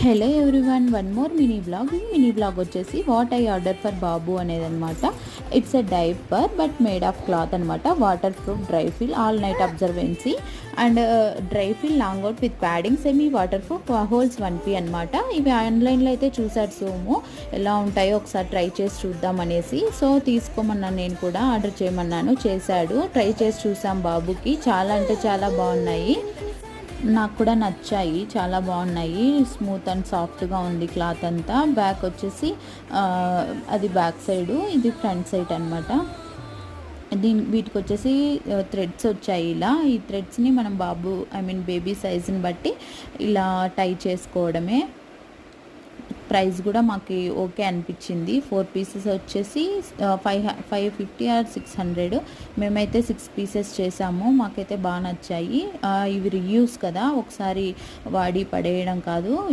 Hello everyone, one more mini blog. ఈ mini blog వచ్చేసి what I order for బాబు అనేది అనమాట. It's a diaper but made of cloth అనమాట. Water proof dry feel all night absorbency and dry feel long out with padding semi water proof holes 1P అనమాట. ఇవి ఆన్లైన్లో అయితే చూసారు సోము, ఎలా ఉంటాయో ఒకసారి ట్రై చేసి చూద్దాం అనేసి. సో తీసుకోమన్నాను, నేను కూడా ఆర్డర్ చేయమన్నాను, చేశాడు. ట్రై చేసి చూసాం బాబుకి. చాలా అంటే చాలా బాగున్నాయి, నాకు కూడా నచ్చాయి, చాలా బాగున్నాయి. స్మూత్ అండ్ సాఫ్ట్గా ఉంది క్లాత్ అంతా. బ్యాక్ వచ్చేసి అది బ్యాక్ సైడు, ఇది ఫ్రంట్ సైడ్ అనమాట. వీటికి వచ్చేసి థ్రెడ్స్ వచ్చాయి. ఇలా ఈ థ్రెడ్స్ని మనం బేబీ సైజుని బట్టి ఇలా టై చేసుకోవడమే. ప్రైస్ కూడా మాకు ఓకే అనిపించింది. 4 పీసెస్ వచ్చేసి 550 ఆర్ 600. మేమైతే 6 పీసెస్ చేసాము. మాకైతే బాగా నచ్చాయి. ఇవి రివ్యూస్ కదా, ఒకసారి వాడి పడేయడం కాదు.